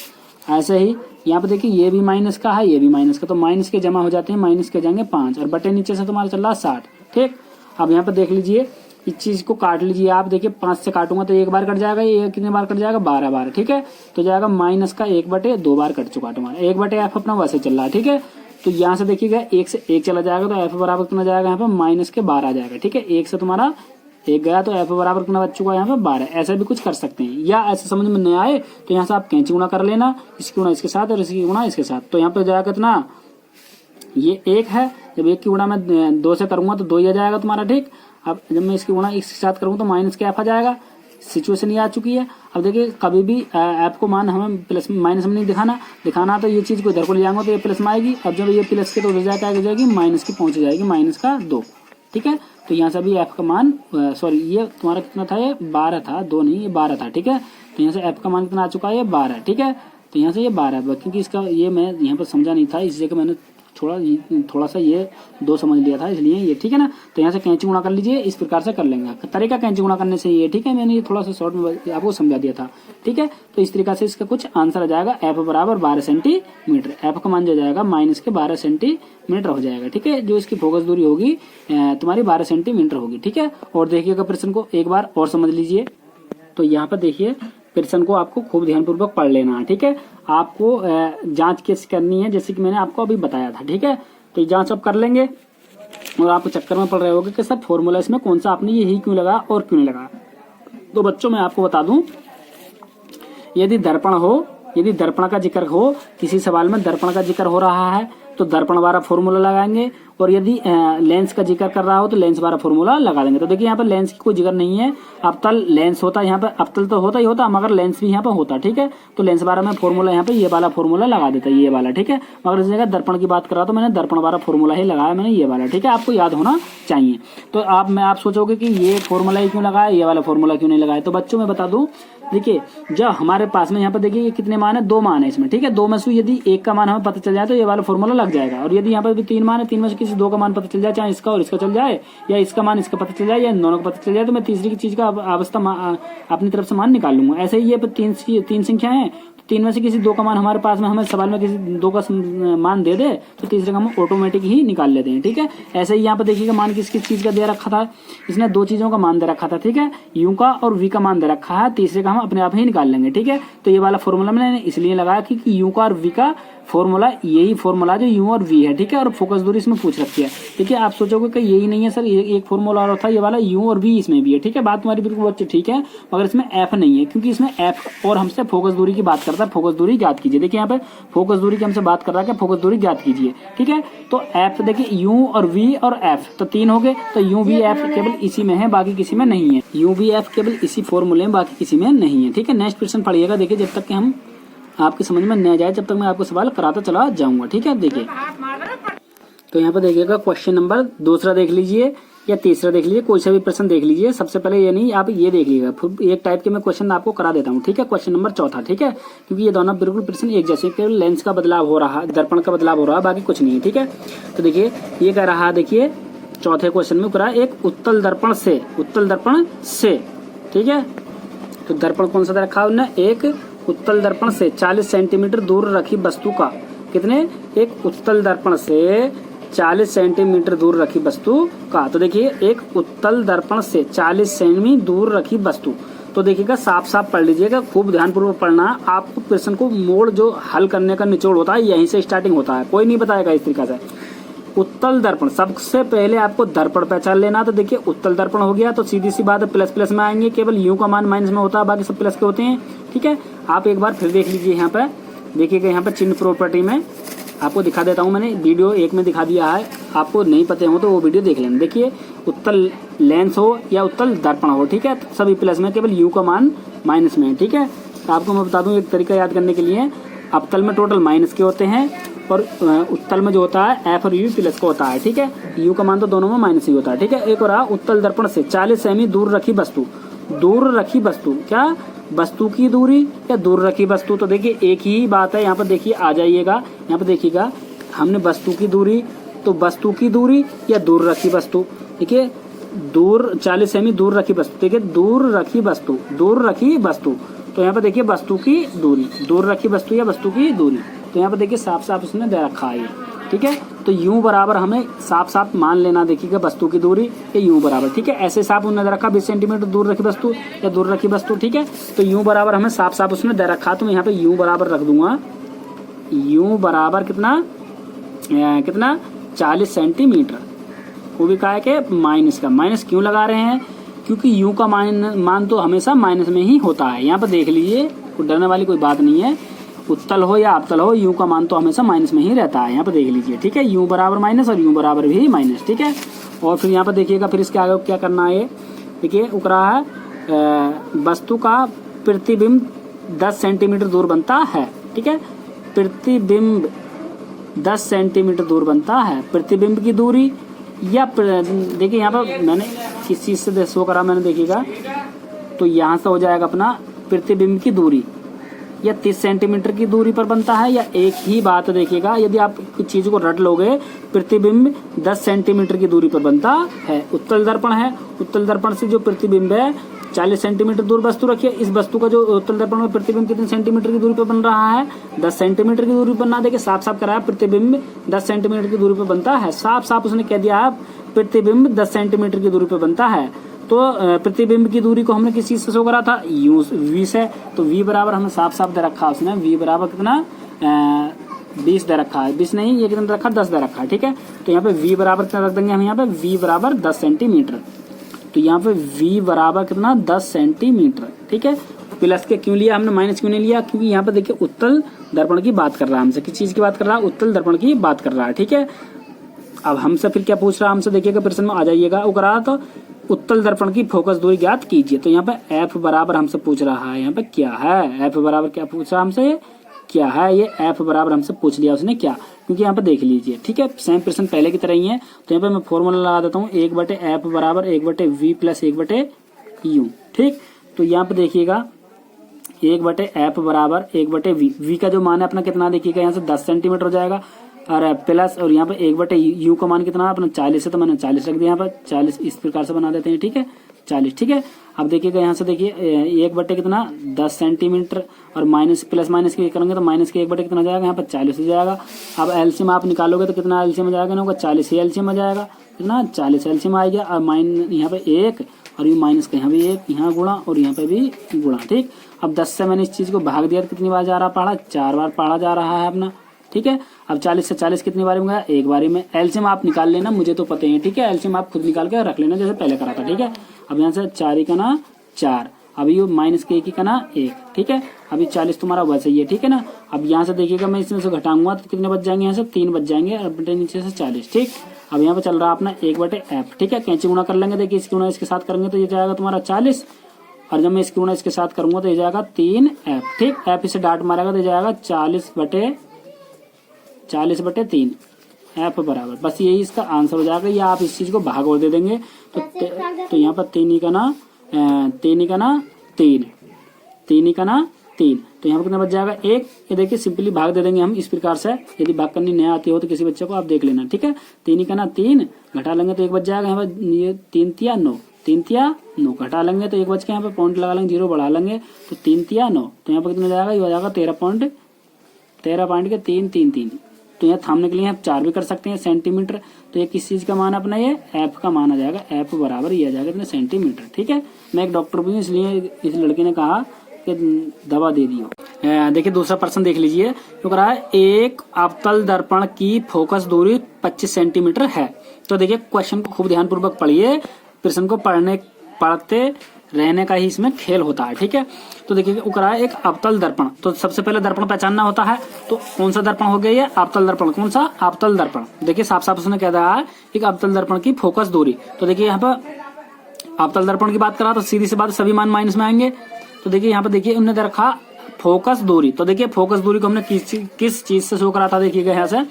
ऐसे ही यहाँ पे देखिए ये भी माइनस का है ये भी माइनस का, तो माइनस के जमा हो जाते हैं, माइनस के जाएंगे 5 और बटे नीचे से तुम्हारा चल रहा 60। ठीक, अब यहाँ पे देख लीजिए इस चीज को काट लीजिए आप। देखिए 5 से काटूंगा तो 1 बार कट जाएगा, ये कितने बार कट जाएगा 12 बार। ठीक है, तो जाएगा माइनस का 1/2 बार कट चुका तुम्हारा, 1/f अपना वैसे चल रहा है। ठीक है, तो यहाँ से देखिएगा 1 से 1 चला जाएगा तो f बराबर कितना जाएगा यहाँ पे -12 आ जाएगा। ठीक है, 1 से तुम्हारा 1 गया तो f बराबर कितना बच चुका है यहाँ पे 12। ऐसा भी कुछ कर सकते हैं, या ऐसे समझ में नहीं आए तो यहाँ से आप कैंची गुणा कर लेना, इसकी गुणा इसके साथ और इसकी गुणा इसके साथ। तो यहाँ पे जाएगा कितना, ये 1 है, जब 1 की गुणा मैं 2 से करूंगा तो 2 ही आ जाएगा तुम्हारा। ठीक, अब जब मैं इसकी गुणा इसके साथ करूंगा तो माइनस के f आ जाएगा। सिचुएशन ये आ चुकी है। अब देखिए कभी भी ऐप को मान हमें प्लस माइनस में नहीं दिखाना तो ये चीज को इधर को ले जाऊंगा तो ये प्लस में आएगी। अब जब ये प्लस के तो हो जाएगी माइनस की पहुंच जाएगी -2। ठीक है। तो यहाँ से अभी एफ का मान सॉरी ये तुम्हारा कितना था, ये 12 था, 2 नहीं ये 12 था, ठीक है। तो यहाँ से एफ का मान कितना आ चुका है, ये 12, ठीक है। तो यहाँ से ये 12, क्योंकि इसका ये मैं यहाँ पर समझा नहीं था, इस जगह मैंने थोड़ा सा ये 2 समझ लिया था, इसलिए ये, ठीक है ना। तो यहाँ से कैंची गुणा कर लीजिए, इस प्रकार से कर लेंगे तरीका कैंची गुणा करने से ये, ठीक है। मैंने ये थोड़ा सा शॉर्ट में आपको समझा दिया था, ठीक है। तो इस तरीका से इसका कुछ आंसर आ जाएगा, एफ बराबर 12 सेंटीमीटर। एफ का मान जो जाएगा माइनस के 12 सेंटीमीटर हो जाएगा, ठीक है। जो इसकी फोकस दूरी होगी तुम्हारी 12 सेंटीमीटर होगी, ठीक है। और देखिएगा प्रश्न को एक बार और समझ लीजिए। तो यहाँ पर देखिए प्रश्न को आपको खूब ध्यानपूर्वक पढ़ लेना है, ठीक है। आपको जांच कैसे करनी है, जैसे कि मैंने आपको अभी बताया था, ठीक है। तो ये जांच अब कर लेंगे और आपको चक्कर में पड़ रहे होगे कि सर फॉर्मूला इसमें कौन सा आपने ये ही क्यों लगा और क्यों नहीं लगा। तो बच्चों मैं आपको बता दूं, यदि दर्पण का जिक्र हो, किसी सवाल में दर्पण का जिक्र हो रहा है तो दर्पण वाला फॉर्मूला लगाएंगे, और यदि लेंस का जिक्र कर रहा हो तो लेंस वाला फॉर्मूला लगा देंगे। तो देखिए यहाँ पर लेंस की कोई जिक्र नहीं है, अवतल लेंस होता है, यहाँ पर अवतल तो होता ही होता मगर लेंस भी यहाँ पर होता, ठीक है। तो लेंस वाला में फॉर्मूला यहाँ पे ये वाला फॉर्मूला लगा देता है, ये वाला, ठीक है। मगर इस जगह दर्पण की बात कर रहा तो मैंने दर्पण वाला फॉर्मूला ही लगाया, मैंने ये वाला, ठीक है। आपको याद होना चाहिए। तो आप सोचोगे कि ये फॉर्मूला ही क्यों लगाया, ये वाला फॉर्मूला क्यों नहीं लगाया। तो बच्चों मैं बता दूं, देखिए जब हमारे पास में यहाँ पर देखिए ये कितने मान है, 2 मान है इसमें, ठीक है। 2 में से यदि एक का मान हमें पता चल जाए तो ये वाला फॉर्मूला लग जाएगा, और यदि यहाँ पर भी 3 मान है, 3 में से किसी 2 का मान पता चल जाए, चाहे इसका और इसका चल जाए, या इसका मान इसका पता चल जाए, या इन दोनों का पता चल जाए, तो मैं तीसरी की चीज का अवस्था अपनी तरफ से मान निकाल लूंगा। ऐसे ही ये 3 संख्या है, 3 में से किसी 2 का मान हमारे पास में हमें सवाल में किसी 2 का मान दे दे तो तीसरे का हम ऑटोमेटिक ही निकाल लेते हैं, ठीक है। ऐसे ही यहाँ पर देखिएगा मान किस किस चीज का दे रखा था, इसने 2 चीजों का मान दे रखा था, ठीक है। यू का और वी का मान दे रखा है, तीसरे का हम अपने आप ही निकाल लेंगे, ठीक है। तो ये वाला फॉर्मूला मैंने इसलिए लगाया क्योंकि यू का और वी का फॉर्मूला यही फॉर्मूला जो यू और वी है, ठीक है। और फोकस दूरी इसमें पूछ रखी है, ठीक है। आप सोचोगे कि यही नहीं है सर, एक फॉर्मूला और था, ये वाला यू और वी इसमें भी है, ठीक है। बात तुम्हारी बिल्कुल बच्चे ठीक है, मगर इसमें एफ नहीं है, क्योंकि इसमें एफ और हमसे फोकस दूरी की बात करता है। फोकस दूरी ज्ञात कीजिए, देखिए यहाँ पे फोकस दूरी की हमसे बात कर रहा है, फोकस दूरी ज्ञात कीजिए, ठीक है। तो एफ देखिए यू और वी और एफ तो 3 हो गए, तो यू वी एफ केवल इसी में है, बाकी किसी में नहीं है। यू वी एफ केवल इसी फॉर्मूले में, बाकी किसी में नहीं है, ठीक है। नेक्स्ट क्वेश्चन पढ़िएगा, देखिए जब तक कि हम आपकी समझ में न जाए जब तक मैं आपको सवाल कराता चला जाऊंगा, ठीक है। देखिए तो यहाँ पर देखिएगा क्वेश्चन नंबर 2 देख लीजिए या 3 देख लीजिए, कोई सा भी प्रश्न देख लीजिए। सबसे पहले ये नहीं, आप ये देख लीजिएगा, फिर एक टाइप के मैं क्वेश्चन आपको करा देता हूँ, ठीक है। क्वेश्चन नंबर 4, ठीक है, क्योंकि ये दोनों बिल्कुल प्रश्न एक जैसे, केवल लेंस का बदलाव हो रहा है, दर्पण का बदलाव हो रहा है, बाकी कुछ नहीं है, ठीक है। तो देखिए ये कह रहा है, देखिए चौथे क्वेश्चन में करा एक उत्तल दर्पण से, ठीक है। तो दर्पण कौन सा रखा है उन्होंने, एक उत्तल दर्पण से 40 सेंटीमीटर दूर रखी वस्तु का, कितने, एक उत्तल दर्पण से 40 सेंटीमीटर दूर रखी वस्तु का। तो देखिए एक उत्तल दर्पण से 40 सेंटीमीटर दूर रखी वस्तु, तो देखिएगा साफ साफ पढ़ लीजिएगा, खूब ध्यानपूर्वक पढ़ना। आपको प्रश्न को मोड़ जो हल करने का निचोड़ होता है यहीं से स्टार्टिंग होता है, कोई नहीं बताएगा इस तरीका से। उत्तल दर्पण, सबसे पहले आपको दर्पण पहचान लेना। तो देखिए उत्तल दर्पण हो गया तो सीधी सी बात है प्लस प्लस में आएंगे, केवल यू का मान माइनस में होता है, बाकी सब प्लस के होते हैं, ठीक है। आप एक बार फिर देख लीजिए, यहाँ पे देखिएगा, यहाँ पे चिन्ह प्रॉपर्टी में आपको दिखा देता हूँ, मैंने वीडियो 1 में दिखा दिया है, आपको नहीं पते हो तो वो वीडियो देख लेना। देखिए उत्तल लेंस हो या उत्तल दर्पण हो, ठीक है, तो सभी प्लस में, केवल यू का मान माइनस में, ठीक है। तो आपको मैं बता दूं एक तरीका याद करने के लिए, अवतल में टोटल माइनस के होते हैं और उत्तल में जो होता है एफ और यू प्लस का होता है, ठीक है। यू का मान तो दोनों में माइनस ही होता है, ठीक है। एक और उत्तल दर्पण से 40 सेमी दूर रखी वस्तु, क्या वस्तु की दूरी या दूर रखी वस्तु, तो देखिए एक ही बात है। यहाँ पर देखिए आ जाइएगा, यहाँ पर देखिएगा हमने वस्तु की दूरी, तो वस्तु की दूरी या दूर रखी वस्तु, देखिए दूर 40 सेमी दूर रखी वस्तु, देखिए दूर रखी वस्तु, तो यहाँ पर देखिए वस्तु की दूरी, दूर रखी वस्तु या वस्तु की दूरी, तो यहाँ पर देखिए साफ साफ उसने दे रखा है, ठीक है। तो यू बराबर हमें साफ साफ मान लेना, देखिएगा वस्तु की दूरी या यू बराबर, ठीक है। ऐसे साफ उसने दे रखा 20 सेंटीमीटर दूर रखी वस्तु या दूर रखी वस्तु, ठीक है। तो यू बराबर हमें साफ साफ उसने दे रखा, तो मैं यहाँ पे यू बराबर रख दूंगा, यू बराबर कितना 40 सेंटीमीटर, वो भी कहा है कि माइनस का, माइनस क्यों लगा रहे हैं, क्योंकि यू का मान तो हमेशा माइनस में ही होता है। यहाँ पर देख लीजिए, डरने वाली कोई बात नहीं है, उत्तल हो या अवतल हो यू का मान तो हमेशा माइनस में ही रहता है। यहाँ पर देख लीजिए, ठीक है, यू बराबर माइनस और यू बराबर भी माइनस, ठीक है। और फिर यहाँ पर देखिएगा, फिर इसके आगे क्या करना है, देखिए उकरा है वस्तु का प्रतिबिंब 10 सेंटीमीटर दूर बनता है, ठीक है। प्रतिबिंब 10 सेंटीमीटर दूर बनता है, प्रतिबिंब की दूरी या देखिए यहाँ पर मैंने किस चीज से शो करा, मैंने देखिएगा तो यहाँ से हो जाएगा अपना प्रतिबिंब की दूरी, या 30 सेंटीमीटर की दूरी पर बनता है, या एक ही बात देखिएगा यदि आप कुछ चीज को रट लोगे, प्रतिबिंब 10 सेंटीमीटर की दूरी पर बनता है। उत्तल दर्पण है, उत्तल दर्पण से जो प्रतिबिंब है 40 सेंटीमीटर दूर वस्तु रखिए, इस वस्तु का जो उत्तल दर्पण में प्रतिबिंब कितने सेंटीमीटर की दूरी पर बन रहा है, 10 सेंटीमीटर की दूरी पर ना देखे साफ साफ कराया प्रतिबिंब 10 सेंटीमीटर की दूरी पर बनता है, साफ साफ उसने कह दिया प्रतिबिंब 10 सेंटीमीटर की दूरी पर बनता है। तो प्रतिबिंब की दूरी को हमने किस चीज से शो करा था, यू 20 है, तो v बराबर हमें साफ साफ दे रखा है उसने, v बराबर कितना 20 दे रखा है, 20 नहीं ये कितना दे रखा है 10 दे रखा है, ठीक है। तो यहाँ पे v बराबर कितना रख देंगे हम, यहाँ पे v बराबर 10 सेंटीमीटर, तो यहाँ पे v बराबर कितना 10 सेंटीमीटर, ठीक है। प्लस के क्यों लिया हमने, माइनस क्यों नहीं लिया, क्योंकि यहाँ पे देखिए उत्तल दर्पण की बात कर रहा है हमसे, किस चीज की बात कर रहा है, उत्तल दर्पण की बात कर रहा है, ठीक है। अब हमसे फिर क्या पूछ रहा है, हमसे देखिएगा प्रश्न में आ जाइएगा, वो करा तो उत्तल दर्पण की फोकस दूरी ज्ञात कीजिए। तो यहाँ पे एफ बराबर हमसे पूछ रहा है, यहाँ पे क्या है, एफ बराबर क्या पूछ रहा है हमसे, क्या है ये एफ बराबर हमसे पूछ लिया उसने क्या, क्योंकि यहाँ पे देख लीजिए, ठीक है, सेम प्रश्न पहले की तरह ही है। तो यहाँ पे मैं फॉर्मूला लगा देता हूँ, 1/f बराबर 1/v प्लस 1/u, ठीक। तो यहाँ पे देखिएगा 1/f बराबर 1/v, v का जो मान है अपना कितना देखिएगा यहाँ से 10 सेंटीमीटर हो जाएगा, और प्लस और यहाँ पे 1/u का मान कितना है अपना 40 है, तो मैंने 40 रख दिया यहाँ पर, 40 इस प्रकार से बना देते हैं, ठीक है 40, ठीक है। अब देखिएगा यहाँ से देखिए 1 कितना 10 सेंटीमीटर, और माइनस प्लस माइनस के करेंगे तो माइनस के 1 कितना हो जाएगा, यहाँ पर 40 हो जाएगा। अब एलसीएम आप निकालोगे तो कितना एलसीएम हो जाएगा ना, होगा 40 ही एलसीएम हो जाएगा, कितना 40 एलसीएम आ गया। अब यहाँ पे 1 और ये माइनस का यहाँ भी 1, यहाँ गुणा और यहाँ पे भी गुणा, ठीक। अब 10 से मैंने इस चीज को भाग दिया तो कितनी बार जा रहा पढ़ा, 4 बार पढ़ा जा रहा है अपना, ठीक है। अब 40 से 40 कितनी बारी में गया, एक बारी में। एलसीएम आप निकाल लेना, मुझे तो पता ही है, ठीक है, एलसीएम आप खुद निकाल के रख लेना जैसे पहले करा था, ठीक है। अब यहाँ से 4 का ना 4, अभी ये माइनस के 1 का ना 1, ठीक है। अभी 40 तुम्हारा वैसे ही है, ठीक है ना। अब यहाँ से देखिएगा मैं इसमें से घटाऊंगा तो कितने बच जाएंगे, यहाँ से 3 बच जाएंगे, और बेटे नीचे से 40, ठीक। अब यहाँ पे चल रहा अपना 1/f, ठीक है। कैंची गुणा कर लेंगे, देखिए इसकी गुणा इसके साथ करेंगे तो ये जाएगा तुम्हारा 40, और जब मैं इसकी गुणा इसके साथ करूंगा तो ये जाएगा 3f, ठीक। f इसे डांट मारेगा तो ये जाएगा 40/3 f बराबर, बस यही इसका आंसर हो जाएगा, या आप इस चीज को भाग और दे देंगे तो यहाँ पर 3 का ना 3, तो यहाँ पर कितना बच जाएगा 1। ये देखिए सिंपली भाग दे देंगे हम इस प्रकार से, यदि भाग करनी नहीं आती हो तो किसी बच्चे को आप देख लेना, ठीक है। 3 का ना 3 घटा लेंगे तो 1 बच जाएगा, यहाँ पर ये 3 तिया 9 घटा लेंगे तो 1 बच के यहाँ पे पॉइंट लगा लेंगे, 0 बढ़ा लेंगे तो 3 तिया 9, तो यहाँ पर कितना जाएगा, ये हो जाएगा 13.333। तो यहाँ थामने के लिए आप 4 भी कर सकते हैं सेंटीमीटर, तो ये किस चीज का मान अपना, ये एफ का मान आ जाएगा, एफ बराबर ये आ जाएगा इतने सेंटीमीटर, ठीक है। मैं एक डॉक्टर भी हूँ, इसलिए इस लड़के ने कहा कि दवा दे दी हो। देखिए दूसरा प्रश्न देख लीजिए, तो कह रहा है एक अवतल दर्पण की फोकस दूरी 25 सेंटीमीटर है। तो देखिए क्वेश्चन को खूब ध्यानपूर्वक पढ़िए, प्रश्न को पढ़ते रहने का ही इसमें खेल होता है, ठीक है। तो देखिए वो करा है एक अवतल दर्पण, तो सबसे पहले दर्पण पहचानना होता है, तो कौन सा दर्पण हो गया ये अवतल दर्पण, कौन सा अवतल दर्पण। देखिए साफ साफ उसने कह रहा है एक अवतल दर्पण की फोकस दूरी, तो देखिए यहाँ पर अवतल दर्पण की बात करा तो सीधी सी बात सभी मान माइनस में आएंगे। तो देखिए यहाँ पर देखिए उन्होंने दे रखा फोकस दूरी, तो देखिए फोकस दूरी को हमने किस चीज से शो करा था, देखिएगा यहाँ से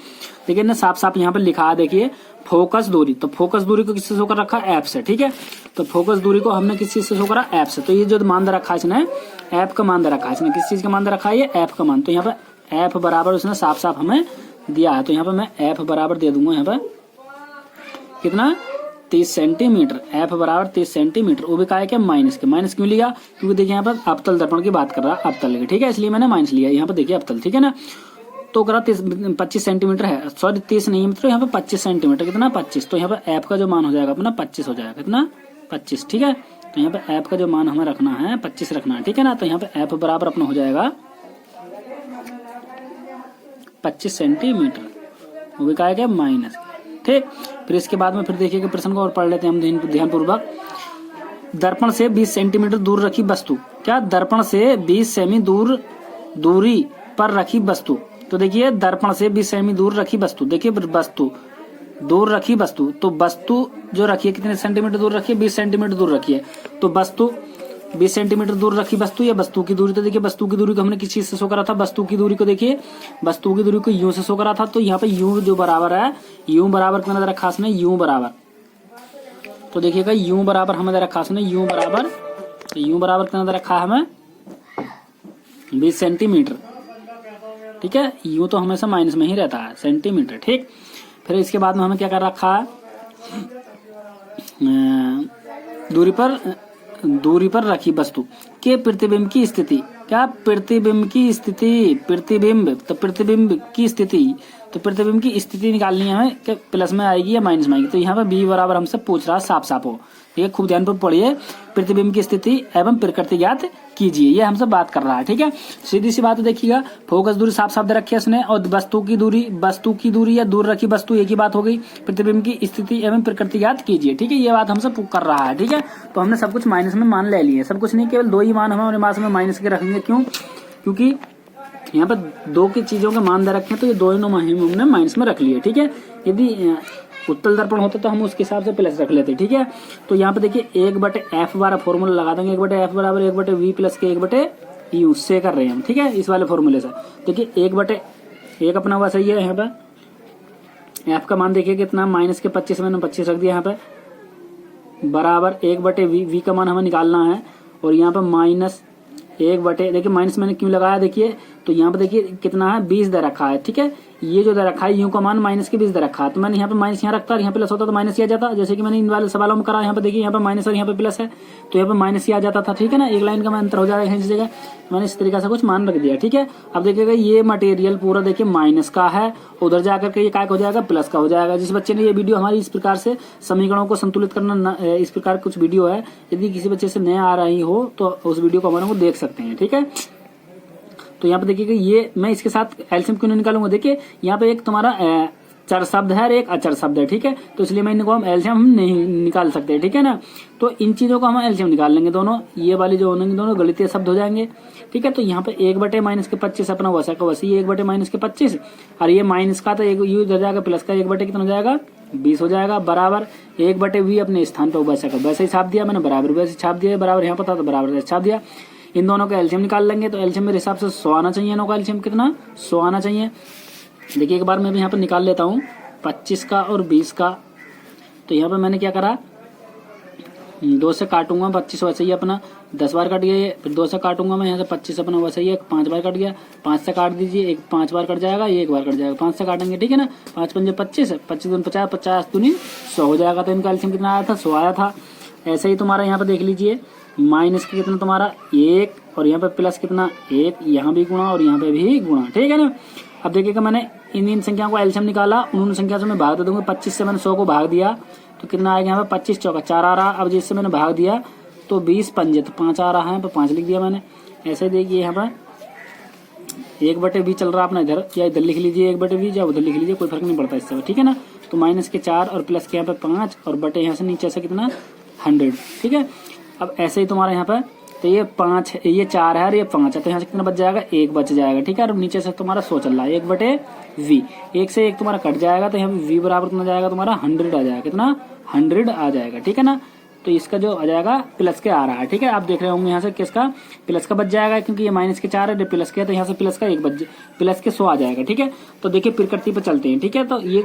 देखिए ना साफ साफ यहाँ पर लिखा है, देखिए फोकस दूरी, तो फोकस दूरी को किससे शो कर रखा है, एफ से, ठीक है। तो फोकस दूरी को हमने किस चीज से शो करा, एफ से। तो ये जो मान दे रखा है इसने एफ का मान दे रखा है, इसने किस चीज का मान दे रखा है, ये एफ का मान। तो यहाँ पे एफ बराबर उसने साफ साफ हमें दिया है, तो यहाँ पे मैं एफ बराबर दे दूंगा यहाँ पे कितना 30 सेंटीमीटर, एफ बराबर 30 सेंटीमीटर। वो भी कहा है कि माइनस के, माइनस क्यों लिया, क्योंकि देखिए यहाँ पर अवतल दर्पण की बात कर रहा है, अवतल की, ठीक है, इसलिए मैंने माइनस लिया। यहाँ पर देखिए अवतल, ठीक है ना। तो करा 25 सेंटीमीटर है, सॉरी 30 नहीं मतलब यहाँ पे 25 सेंटीमीटर, कितना 25। तो यहाँ पर एफ का जो मान हो जाएगा अपना 25 हो जाएगा, कितना 25, ठीक है। तो यहाँ पे एफ का जो मान हमें रखना है 25 रखना है, ठीक है ना। तो यहाँ पे एफ बराबर अपना हो जाएगा 25 सेंटीमीटर, वो भी कहा है माइनस, ठीक। फिर इसके बाद में फिर देखिए प्रश्न को और पढ़ लेते हैं हम ध्यानपूर्वक। दर्पण से 20 सेंटीमीटर दूर रखी वस्तु, क्या दर्पण से 20 सेमी दूरी पर रखी वस्तु। तो देखिए दर्पण से 20 सेमी दूर रखी वस्तु, देखिए वस्तु दूर रखी वस्तु, तो वस्तु जो रखी है कितने सेंटीमीटर दूर रखी है, 20 सेंटीमीटर दूर रखी है। तो वस्तु 20 सेंटीमीटर दूर रखी वस्तु या वस्तु की दूरी, तो देखिए वस्तु की दूरी को हमने किस चीज से शो करा था, वस्तु की दूरी को देखिए वस्तु की दूरी को यू से शो करा था। तो यहाँ पे यू जो बराबर है, यू बराबर कितना रखा इसने, यू बराबर तो देखिएगा u बराबर हमें दे रखा है, u बराबर कितना दे रखा है हमें 20 सेंटीमीटर। ठीक है, u तो हमेशा माइनस में ही रहता है, सेंटीमीटर। ठीक, फिर इसके बाद में हमें क्या कर रखा है, दूरी पर रखी वस्तु के प्रतिबिंब की स्थिति। क्या प्रतिबिंब की स्थिति, प्रतिबिंब तो प्रतिबिंब की स्थिति, तो प्रतिबिंब की स्थिति निकालनी है हमें कि प्लस में आएगी या माइनस में आएगी। तो यहाँ पे बी बराबर हमसे पूछ रहा है, साफ साफ हो। ठीक है, खूब ध्यान पर पढ़िए। प्रतिबिंब की स्थिति एवं प्रकृति ज्ञात कीजिए, ये हमसे बात कर रहा है। ठीक है, सीधी सी बात देखिएगा, फोकस दूरी साफ साफ दे रखी है इसने, और वस्तु की दूरी या दूर रखी वस्तु, एक ही बात हो गई। प्रतिबिंब की स्थिति एवं प्रकृति ज्ञात कीजिए। ठीक है, ये बात हमसे कर रहा है। ठीक है, तो हमने सब कुछ माइनस में मान ले लिए, सब कुछ नहीं, केवल 2 ही मान हमें मास में माइनस के रखेंगे। क्यों? क्योंकि यहाँ पर 2 की चीजों के मान दे रखे हैं, तो ये दोनों हमने माइनस में रख लिए। ठीक है, यदि उत्तल दर्पण होता तो हम उसके हिसाब से प्लस रख लेते। ठीक है, तो यहाँ पे देखिए 1/f वाला फॉर्मूला लगा देंगे, 1/f बराबर 1/v प्लस के 1/u से कर रहे हैं हम। ठीक है, इस वाले फॉर्मूले से देखिए 1/1 अपना हुआ सही है। यहाँ पे f का मान देखिए कितना, माइनस के 25 मैंने 25 रख दिया यहाँ पे, बराबर 1/v का मान हमें निकालना है, और यहाँ पे माइनस 1 देखिए माइनस मैंने क्यों लगाया, देखिए तो यहाँ पे देखिए कितना है 20 दे रखा है। ठीक है, ये जो दे रखा है यू का मान माइनस के 20 दे रखा है, तो मैंने यहाँ पे माइनस यहाँ रखता, यहाँ प्लस होता तो माइनस ही आ जाता, जैसे कि मैंने इन वाले सवालों में करा। यहाँ पे देखिए यहाँ पे माइनस और यहाँ पे प्लस है, तो यहाँ पे माइनस ही आ जाता था। ठीक है ना, एक लाइन का अंतर हो जाएगा इस जगह, मैंने इस तरीके से कुछ मान रख दिया। ठीक है, अब देखिएगा ये मटेरियल पूरा देखिए माइनस का है, उधर जाकर के ये काय हो जाएगा, प्लस का हो जाएगा। जिस बच्चे ने ये वीडियो हमारी इस प्रकार से समीकरणों को संतुलित करना, इस प्रकार कुछ वीडियो है, यदि किसी बच्चे से नया आ रही हो तो उस वीडियो को हमारे को देख सकते हैं। ठीक है, तो यहाँ पे देखिएगा ये मैं इसके साथ एलसीएम क्यों नहीं निकालूंगा, देखिए यहाँ पे एक तुम्हारा चर शब्द है और एक अचर शब्द है। ठीक है, तो इसलिए मैं इनको हम एलसीएम हम नहीं निकाल सकते। ठीक है ना, तो इन चीजों को हम एलसीएम निकाल लेंगे, दोनों ये वाली जो होंगे दोनों गणितीय शब्द हो जाएंगे। ठीक है, तो यहाँ पे 1/-25 अपना वैसा का वैसे, 1/-25, और ये माइनस का तो एक यू हो जाएगा, प्लस का 1/, कितना हो जाएगा 20 हो जाएगा, बराबर 1/v अपने स्थान पर वैसा का वैसे ही छाप दिया मैंने, बराबर वैसे छाप दिया, बराबर यहाँ पता तो बराबर छाप दिया। इन दोनों का एलसीएम निकाल लेंगे, तो एलसीएम मेरे हिसाब से 100 आना चाहिए, नो का एलसीएम कितना 100 आना चाहिए। देखिए एक बार मैं भी यहाँ पर निकाल लेता हूँ 25 का और 20 का। तो यहाँ पे मैंने क्या करा, 2 से काटूंगा 25 वैसे ही अपना 10 बार कट गया ये, फिर 2 से काटूंगा मैं यहाँ से 25 अपना वैसे ही 5 बार कट गया, 5 से काट दीजिए, एक 5 बार कट जाएगा, ये 1 बार कट जाएगा, 5 से काटेंगे। ठीक है ना, 5 पंजे 25, 25 दूनी 50, 50 दूनी 100 हो जाएगा। तो इनका एलसीएम कितना आया था, 100 आया था। ऐसे ही तुम्हारा यहाँ पे देख लीजिए, माइनस के कितना तुम्हारा 1, और यहाँ पे प्लस कितना 1, यहाँ भी गुणा और यहाँ पे भी गुणा। ठीक है ना, अब देखिएगा मैंने इन संख्याओं को एलसीएम निकाला, उन संख्या से मैं भाग दे दूंगा। 25 से मैंने 100 को भाग दिया तो कितना आएगा, यहाँ पे 25 चौका 4 आ रहा। अब जिससे मैंने भाग दिया तो 20 पंजे तो 5 आ रहा है, तो 5 लिख दिया मैंने। ऐसे देखिए यहाँ पर 1/v चल रहा अपना, इधर या इधर लिख लीजिए 1/v, या उधर लिख लीजिए, कोई फर्क नहीं पड़ता इससे। ठीक है ना, तो माइनस के 4 और प्लस के यहाँ पे 5 और बटे यहाँ से नीचे से कितना 100। ठीक है, अब ऐसे ही तुम्हारा यहाँ पर तो ये 5 ये 4 है और ये 5 है, तो यहाँ से कितना बच जाएगा 1 बच जाएगा। ठीक है, और नीचे से तुम्हारा 100 चल रहा है, 1/v, 1 से 1 तुम्हारा कट जाएगा, तो यहाँ पे v बराबर कितना जाएगा तुम्हारा 100 आ जाएगा, कितना 100 आ जाएगा। ठीक है ना, तो इसका जो आ जाएगा प्लस के आ रहा है। ठीक है, आप देख रहे होंगे यहाँ से किसका प्लस का बच जाएगा, क्योंकि ये माइनस के 4 है, प्लस के है, तो यहाँ से प्लस का 1 बच, प्लस के 100 आ जाएगा। ठीक है, तो देखिए प्रकृति पे चलते हैं। ठीक है, तो ये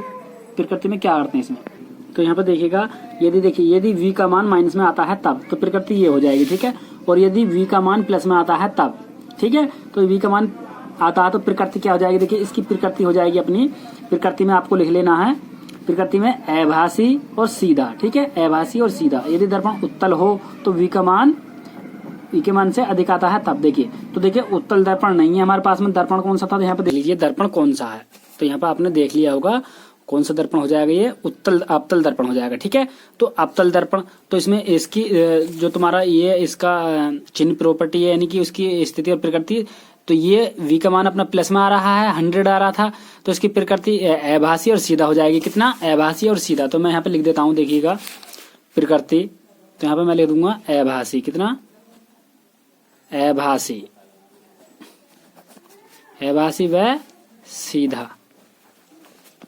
प्रकृति में क्या करते हैं इसमें, तो यहाँ पे देखिएगा यदि v का मान माइनस में आता है तब तो प्रकृति ये हो जाएगी। ठीक है, और यदि v का मान प्लस में आता है तब, ठीक है, तो v का मान आता है तो प्रकृति क्या हो जाएगी, देखिए इसकी प्रकृति हो जाएगी अपनी, प्रकृति में आपको लिख लेना है, प्रकृति में अभासी और सीधा। ठीक है, अभासी और सीधा। यदि दर्पण उत्तल हो तो v का मान के मान से अधिक आता है तब। देखिए तो देखिए उत्तल दर्पण नहीं है हमारे पास में, दर्पण कौन सा था, तो यहाँ पे देख लीजिए दर्पण कौन सा है, तो यहाँ पे आपने देख लिया होगा कौन सा दर्पण हो जाएगा, ये उत्तल अवतल दर्पण हो जाएगा। ठीक है, तो अवतल दर्पण, तो इसमें इसकी जो तुम्हारा ये इसका चिन्ह प्रॉपर्टी है, यानी कि उसकी स्थिति और प्रकृति, तो ये v का मान अपना प्लस में आ रहा है, 100 आ रहा था, तो इसकी प्रकृति अभासी और सीधा हो जाएगी। कितना अभासी और सीधा, तो मैं यहाँ पे लिख देता हूँ, देखिएगा प्रकृति, तो यहाँ पे मैं लिख दूंगा अभासी, कितना अभासी, अभासी व सीधा।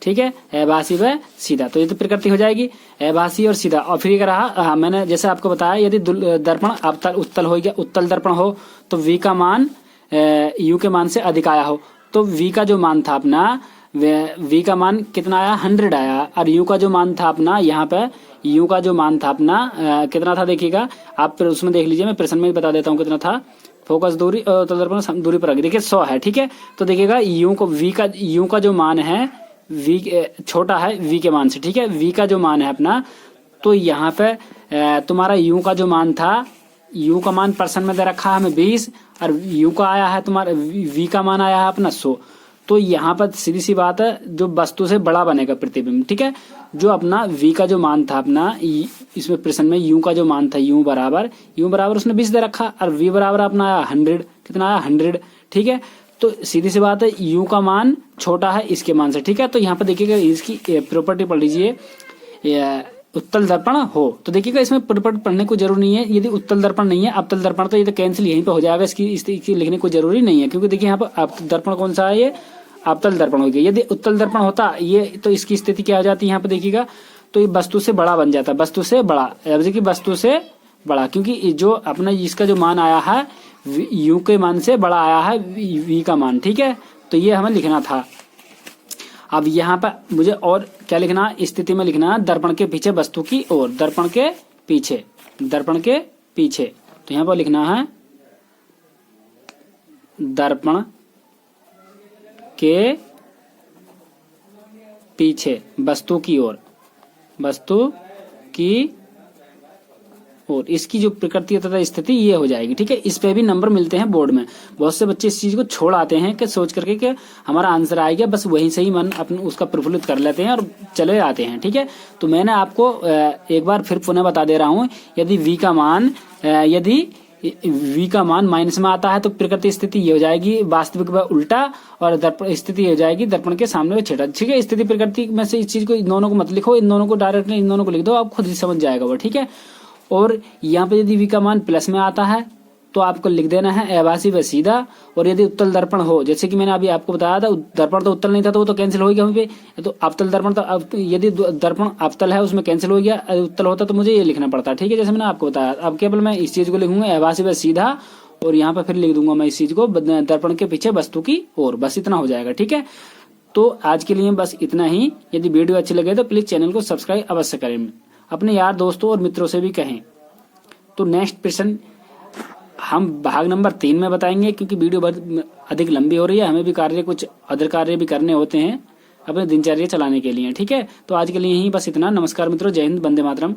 ठीक है, अभासी व सीधा, तो ये तो प्रकृति हो जाएगी अभासी और सीधा। और फिर रहा मैंने जैसे आपको बताया, यदि दर्पण अवतल उत्तल हो गया, उत्तल दर्पण हो तो v का मान u के मान से अधिक आया हो, तो v का जो मान था अपना v का मान कितना आया 100 आया, और u का जो मान था अपना यहाँ पे u का जो मान था अपना कितना था देखिएगा आप, फिर उसमें देख लीजिए, मैं प्रश्न में बता देता हूँ कितना था। फोकस दूरी तो दर्पण दूरी पर आ गई, देखिए 100 है, ठीक है। तो देखिएगा u का जो मान है v छोटा है v के मान से, ठीक है। v का जो मान है अपना, तो यहाँ पे तुम्हारा u का जो मान था, u का मान परसेंट में दे रखा है हमें 20, और u का आया है तुम्हारा v का मान आया है अपना 100। तो यहाँ पर सीधी सी बात है, जो वस्तु से बड़ा बनेगा प्रतिबिंब, ठीक है। जो अपना v का जो मान था अपना, इसमें प्रश्न में u का जो मान था u बराबर उसने 20 दे रखा, और v बराबर अपना आया 100, कितना आया 100, ठीक है। तो सीधी सी बात है u का मान छोटा है इसके मान से, ठीक है। तो यहाँ पर देखिएगा इसकी प्रॉपर्टी पढ़ लीजिए, उत्तल दर्पण हो, तो देखिएगा इसमें प्रॉपर्टी पढ़ने को जरूरी नहीं है। यदि उत्तल दर्पण नहीं है अवतल दर्पण, तो ये तो कैंसिल यहीं पे हो जाएगा, इसकी लिखने को जरूरी नहीं है, क्योंकि देखिए यहाँ पर दर्पण कौन सा है, ये अवतल दर्पण हो गया। यदि उत्तल दर्पण होता ये, तो इसकी स्थिति क्या हो जाती है यहाँ पे देखिएगा, तो ये वस्तु से बड़ा बन जाता है, वस्तु से बड़ा, वस्तु से बड़ा, क्योंकि जो अपना इसका जो मान आया है u के मान से बड़ा आया है v का मान, ठीक है। तो ये हमें लिखना था। अब यहाँ पर मुझे और क्या लिखना, स्थिति में लिखना दर्पण के पीछे वस्तु की ओर, दर्पण के पीछे, तो यहाँ पर लिखना है दर्पण के पीछे वस्तु की ओर, और इसकी जो प्रकृति तथा स्थिति ये हो जाएगी, ठीक है। इस पे भी नंबर मिलते हैं बोर्ड में। बहुत से बच्चे इस चीज को छोड़ आते हैं कि सोच करके कि हमारा आंसर आ गया, बस वहीं से ही मन अपने उसका प्रफुल्लित कर लेते हैं और चले आते हैं, ठीक है। तो मैंने आपको एक बार फिर पुनः बता दे रहा हूँ, यदि v का मान माइनस में आता है तो प्रकृति स्थिति ये हो जाएगी वास्तविक व उल्टा, और दर्पण स्थिति हो जाएगी दर्पण के सामने व छेड़ा, ठीक है। स्थिति प्रकृति में से इस चीज को, इन दोनों को मत लिखो, इन दोनों को डायरेक्टली इन दोनों को लिख दो, आप खुद ही समझ जाएगा वो, ठीक है। और यहाँ पे यदि v का मान प्लस में आता है तो आपको लिख देना है अभासी व सीधा। और यदि उत्तल दर्पण हो, जैसे कि मैंने अभी आपको बताया था, दर्पण तो उत्तल नहीं था तो वो तो कैंसिल हो गया वहीं पे, तो अवतल दर्पण, तो यदि दर्पण अवतल है उसमें कैंसिल हो गया, उत्तल होता तो मुझे ये लिखना पड़ता, ठीक है, जैसे मैंने आपको बताया। अब केवल मैं इस चीज को लिखूंगा अभासी व सीधा, और यहाँ पे फिर लिख दूंगा मैं इस चीज को दर्पण के पीछे वस्तु की ओर, बस इतना हो जाएगा, ठीक है। तो आज के लिए बस इतना ही। यदि वीडियो अच्छी लगे तो प्लीज चैनल को सब्सक्राइब अवश्य करें, अपने यार दोस्तों और मित्रों से भी कहें। तो नेक्स्ट प्रश्न हम भाग नंबर 3 में बताएंगे, क्योंकि वीडियो बहुत अधिक लंबी हो रही है, हमें भी कुछ अदर कार्य भी करने होते हैं अपने दिनचर्या चलाने के लिए, ठीक है। तो आज के लिए यही बस इतना। नमस्कार मित्रों, जय हिंद, वंदे मातरम।